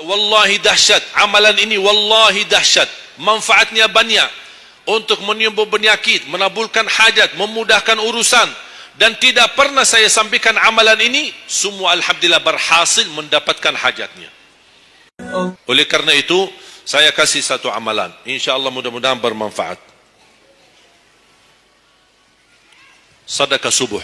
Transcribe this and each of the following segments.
Wallahi dahsyat, amalan ini wallahi dahsyat, manfaatnya banyak untuk menyembuh penyakit, menabulkan hajat, memudahkan urusan, dan tidak pernah saya sampaikan amalan ini, semua alhamdulillah berhasil mendapatkan hajatnya. Oleh karena itu, saya kasih satu amalan, insyaAllah mudah-mudahan bermanfaat. Sedekah subuh.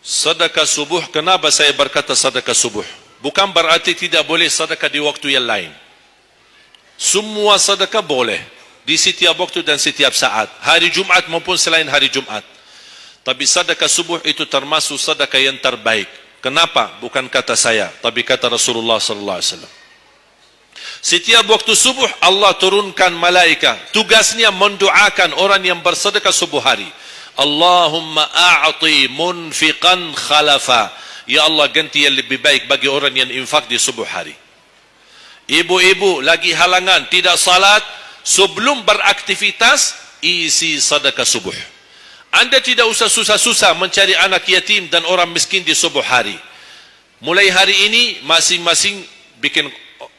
Sedekah subuh, kenapa saya berkata sedekah subuh? Bukan berarti tidak boleh sedekah di waktu yang lain. Semua sedekah boleh di setiap waktu dan setiap saat, hari Jumat maupun selain hari Jumat. Tapi sedekah subuh itu termasuk sedekah yang terbaik. Kenapa? Bukan kata saya, tapi kata Rasulullah sallallahu alaihi wasallam. Setiap waktu subuh Allah turunkan malaikat, tugasnya mendoakan orang yang bersedekah subuh hari. Allahumma a'ti munfiqan khalafa. Ya Allah, ganti yang lebih baik bagi orang yang infak di subuh hari. Ibu-ibu lagi halangan tidak salat, sebelum beraktivitas isi sedekah subuh. Anda tidak usah susah-susah mencari anak yatim dan orang miskin di subuh hari. Mulai hari ini masing-masing bikin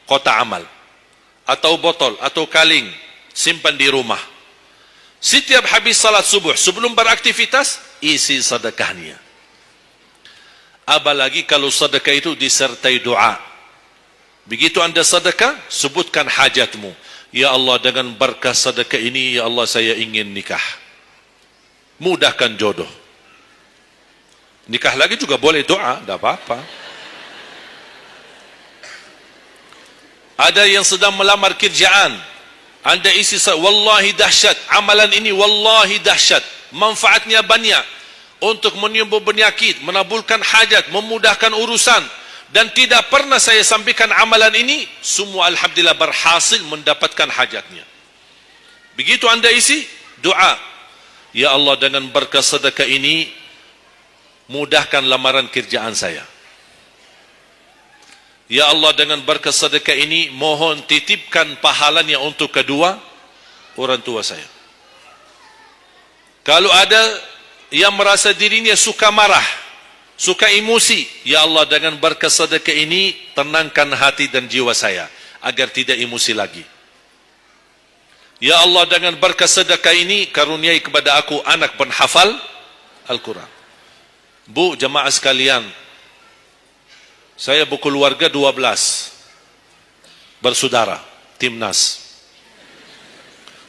kotak amal atau botol atau kaling, simpan di rumah. Setiap habis salat subuh sebelum beraktivitas isi sedekahnya. Apalagi kalau sedekah itu disertai doa. Begitu anda sedekah, sebutkan hajatmu. Ya Allah, dengan berkah sedekah ini, ya Allah, saya ingin nikah. Mudahkan jodoh. Nikah lagi juga boleh doa, tidak apa-apa. Ada yang sedang melamar kerjaan, anda isi, wallahi dahsyat, amalan ini wallahi dahsyat, manfaatnya banyak untuk menyembuh penyakit, menabulkan hajat, memudahkan urusan, dan tidak pernah saya sampaikan amalan ini, semua alhamdulillah berhasil mendapatkan hajatnya. Begitu anda isi, doa, ya Allah, dengan berkah sedekah ini mudahkan lamaran kerjaan saya. Ya Allah, dengan berkah sedekah ini mohon titipkan pahalanya untuk kedua orang tua saya. Kalau ada yang merasa dirinya suka marah, suka emosi, ya Allah, dengan berkah sedekah ini tenangkan hati dan jiwa saya agar tidak emosi lagi. Ya Allah, dengan berkah sedekah ini karuniai kepada aku anak penghafal Al-Quran. Bu, jemaah sekalian, saya berkeluarga 12 bersaudara, timnas,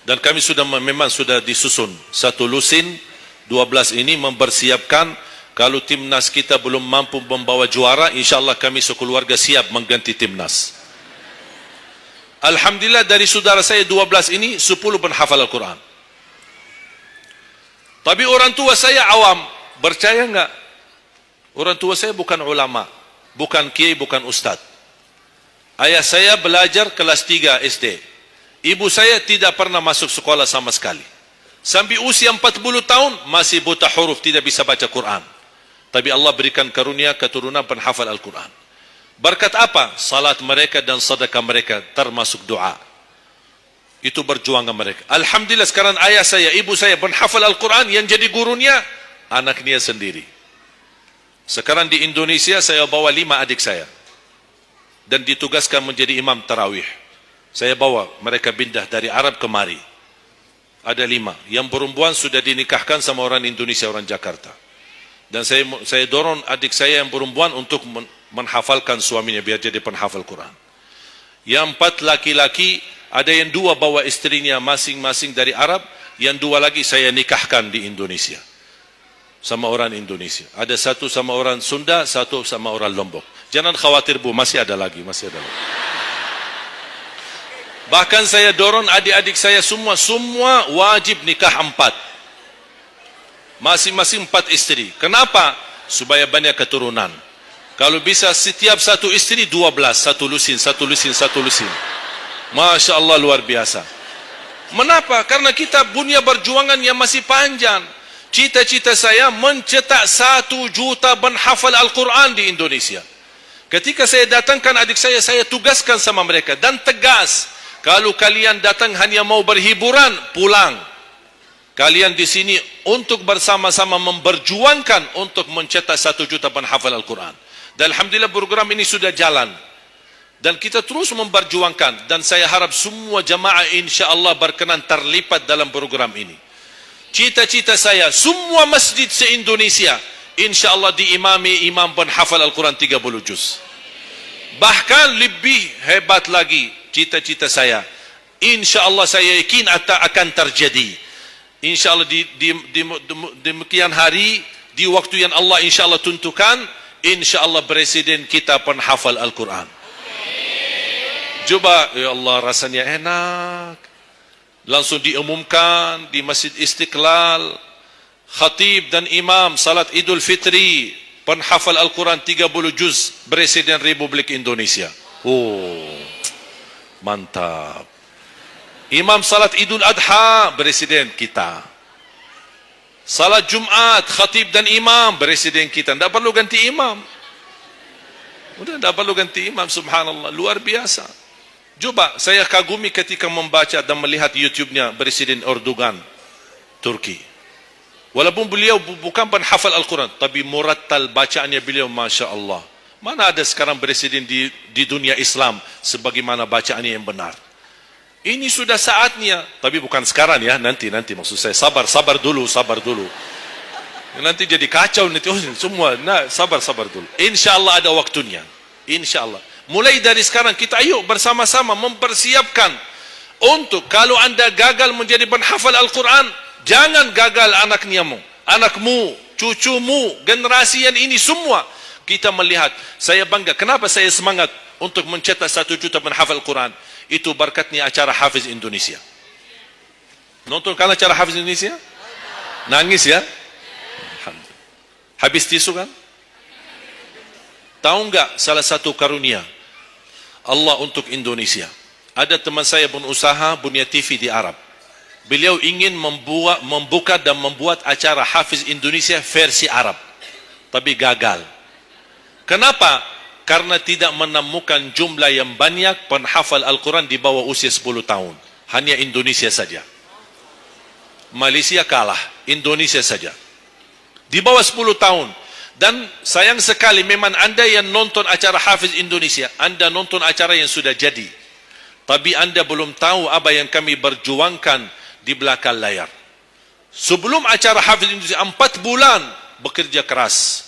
dan kami memang sudah disusun satu lusin. 12 ini mempersiapkan kalau timnas kita belum mampu membawa juara, insyaAllah kami sekeluarga siap mengganti timnas. Alhamdulillah, dari saudara saya 12 ini 10 penghafal Al-Quran. Tapi orang tua saya awam, percaya enggak? Orang tua saya bukan ulama, bukan kiai, bukan ustaz. Ayah saya belajar kelas 3 SD. Ibu saya tidak pernah masuk sekolah sama sekali. Sampai usia 40 tahun masih buta huruf, tidak bisa baca Quran. Tapi Allah berikan karunia keturunan penghafal Al-Quran. Berkat apa? Salat mereka dan sedekah mereka, termasuk doa. Itu perjuangan mereka. Alhamdulillah, sekarang ayah saya, ibu saya penghafal Al-Quran, yang jadi gurunya anaknya sendiri. Sekarang di Indonesia saya bawa 5 adik saya dan ditugaskan menjadi imam tarawih. Saya bawa mereka pindah dari Arab kemari. Ada 5. Yang perempuan sudah dinikahkan sama orang Indonesia, orang Jakarta. Dan saya dorong adik saya yang perempuan untuk menghafalkan suaminya biar jadi penghafal Quran. Yang 4 laki-laki, ada yang 2 bawa istrinya masing-masing dari Arab, yang 2 lagi saya nikahkan di Indonesia sama orang Indonesia. Ada 1 sama orang Sunda, 1 sama orang Lombok. Jangan khawatir Bu, masih ada lagi, masih ada lagi. Bahkan saya dorong adik-adik saya semua wajib nikah 4. Masing-masing 4 istri. Kenapa? Supaya banyak keturunan. Kalau bisa setiap satu istri 12, satu lusin. Masya Allah, luar biasa. Mengapa? Karena kita punya perjuangan yang masih panjang. Cita-cita saya mencetak 1 juta penghafal Al-Quran di Indonesia. Ketika saya datangkan adik saya tugaskan sama mereka dan tegas. Kalau kalian datang hanya mau berhiburan, pulang. Kalian di sini untuk bersama-sama memperjuangkan untuk mencetak 1 juta penghafal Al-Quran. Dan alhamdulillah program ini sudah jalan. Dan kita terus memperjuangkan. Dan saya harap semua jamaah insya-Allah berkenan terlibat dalam program ini. Cita-cita saya, semua masjid se-Indonesia insya-Allah diimami imam penghafal Al-Quran 30 juz. Bahkan lebih hebat lagi cita-cita saya. InsyaAllah saya yakin akan terjadi. InsyaAllah di demikian hari, di waktu yang Allah insyaAllah tentukan, insyaAllah presiden kita penghafal Al-Quran. Coba, ya Allah rasanya enak. Langsung diumumkan di Masjid Istiqlal, khatib dan imam salat Idul Fitri, penghafal Al-Quran 30 juz, Presiden Republik Indonesia. Oh, mantap. Imam salat Idul Adha, Presiden kita. Salat Jumat, khatib dan imam, Presiden kita. Tidak perlu ganti imam. Sudah tidak perlu ganti imam, subhanallah. Luar biasa. Coba, saya kagumi ketika membaca dan melihat YouTube-nya Presiden Erdogan, Turki. Walaupun beliau bukan penghafal Al-Quran, tapi murattal bacaannya beliau, Masya Allah. Mana ada sekarang presiden di dunia Islam sebagaimana bacaannya yang benar. Ini sudah saatnya, tapi bukan sekarang ya, nanti maksud saya, sabar dulu. Nanti jadi kacau nanti semua. Nah, sabar dulu. InsyaAllah ada waktunya. InsyaAllah. Mulai dari sekarang kita ayo bersama-sama mempersiapkan untuk kalau anda gagal menjadi penghafal Al-Quran, jangan gagal anakmu, cucumu, generasi yang ini semua. Kita melihat, saya bangga. Kenapa saya semangat untuk mencetak 1 juta penghafal Al-Quran? Itu berkatnya acara Hafiz Indonesia. Nonton kan acara Hafiz Indonesia? Nangis ya? Habis tisu kan? Tahu enggak salah satu karunia Allah untuk Indonesia? Ada teman saya berusaha punya TV di Arab. Beliau ingin membuka dan membuat acara Hafiz Indonesia versi Arab. Tapi gagal. Kenapa? Karena tidak menemukan jumlah yang banyak penghafal Al-Quran di bawah usia 10 tahun. Hanya Indonesia saja. Malaysia kalah, Indonesia saja. Di bawah 10 tahun. Dan sayang sekali memang anda yang nonton acara Hafiz Indonesia, anda nonton acara yang sudah jadi. Tapi anda belum tahu apa yang kami berjuangkan di belakang layar. Sebelum acara Hafiz Indonesia, 4 bulan bekerja keras.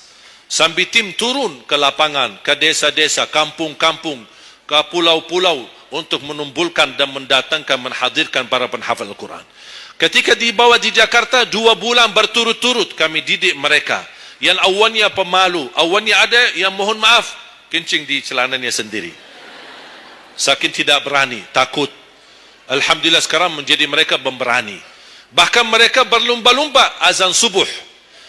Sambil tim turun ke lapangan, ke desa-desa, kampung-kampung, ke pulau-pulau untuk menumbulkan dan mendatangkan, menghadirkan para penghafal Al-Quran. Ketika dibawa di Jakarta, 2 bulan berturut-turut kami didik mereka. Yang awalnya pemalu, awalnya ada yang mohon maaf, kencing di celananya sendiri. Saking tidak berani, takut. Alhamdulillah sekarang menjadi mereka pemberani. Bahkan mereka berlumba-lumba azan subuh.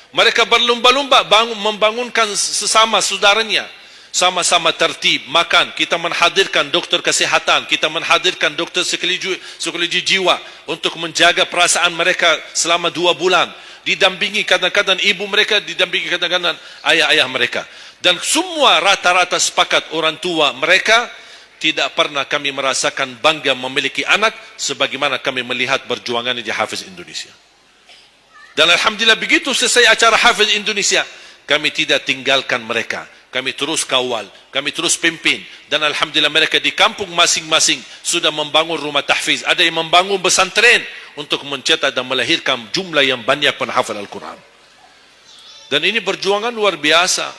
Mereka berlumba-lumba membangunkan sesama saudaranya. Sama-sama tertib, makan. Kita menghadirkan dokter kesehatan. Kita menghadirkan dokter psikologi jiwa untuk menjaga perasaan mereka selama 2 bulan. Didampingi kadang-kadang ibu mereka, didampingi kadang-kadang ayah-ayah mereka. Dan semua rata-rata sepakat orang tua mereka tidak pernah kami merasakan bangga memiliki anak sebagaimana kami melihat perjuangannya di Hafiz Indonesia. Dan alhamdulillah begitu selesai acara Hafiz Indonesia, kami tidak tinggalkan mereka. Kami terus kawal, kami terus pimpin. Dan alhamdulillah mereka di kampung masing-masing sudah membangun rumah tahfiz. Ada yang membangun pesantren untuk mencetak dan melahirkan jumlah yang banyak penghafal Al-Quran. Dan ini perjuangan luar biasa.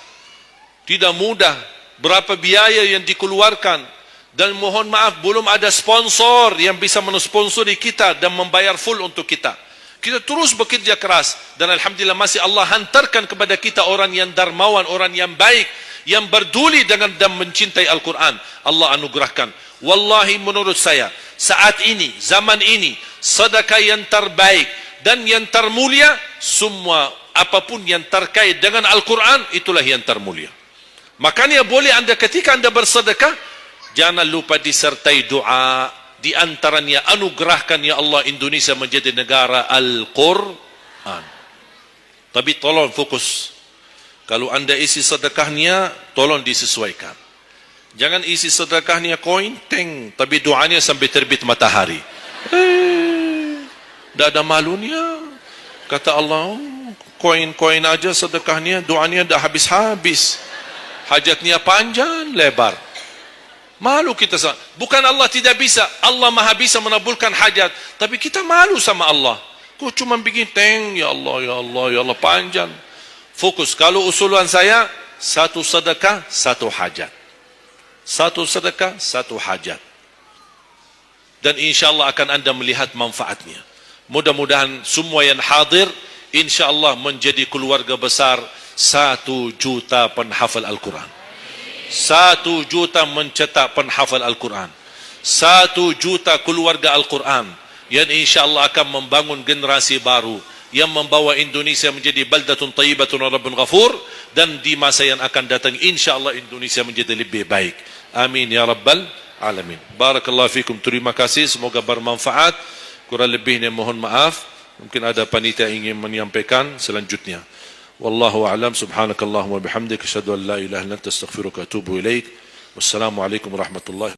Tidak mudah. Berapa biaya yang dikeluarkan. Dan mohon maaf, belum ada sponsor yang bisa mensponsori kita dan membayar full untuk kita. Kita terus bekerja keras dan alhamdulillah masih Allah hantarkan kepada kita orang yang dermawan, orang yang baik, yang berduli dengan dan mencintai Al-Quran. Allah anugerahkan. Wallahi menurut saya, saat ini, zaman ini, sedekah yang terbaik dan yang termulia, semua apapun yang terkait dengan Al-Quran, itulah yang termulia. Makanya boleh anda ketika anda bersedekah, jangan lupa disertai doa. Di antaranya anugerahkan ya Allah Indonesia menjadi negara Al-Quran. Tapi tolong fokus. Kalau anda isi sedekahnya, tolong disesuaikan. Jangan isi sedekahnya koin, teng, tapi doanya sampai terbit matahari. Tidak ada malunya. Kata Allah, koin-koin aja sedekahnya, doanya dah habis-habis. hajatnya panjang lebar. Malu kita sama. Bukan Allah tidak bisa, Allah maha bisa menabulkan hajat, tapi kita malu sama Allah. Kok cuma bikin teng, ya Allah, ya Allah, ya Allah, panjang. Fokus. Kalau usulan saya, satu sedekah, satu hajat. Satu sedekah, satu hajat. Dan insyaAllah akan anda melihat manfaatnya. Mudah-mudahan semua yang hadir, insyaAllah menjadi keluarga besar 1 juta penghafal Al-Quran. 1 juta mencetak penghafal Al-Quran. 1 juta keluarga Al-Quran yang insyaAllah akan membangun generasi baru yang membawa Indonesia menjadi baldatun tayyibatun rabbun ghafur, dan di masa yang akan datang insyaAllah Indonesia menjadi lebih baik. Amin ya rabbal alamin. Barakallahu fikum. Terima kasih, semoga bermanfaat. Kurang lebihnya mohon maaf. Mungkin ada panitia ingin menyampaikan selanjutnya. Wallahu a'lam. Subhanakallahumma bihamdika asyhadu an la ilaha illa anta astaghfiruka wa atubu ilaik. Wassalamu alaikum warahmatullahi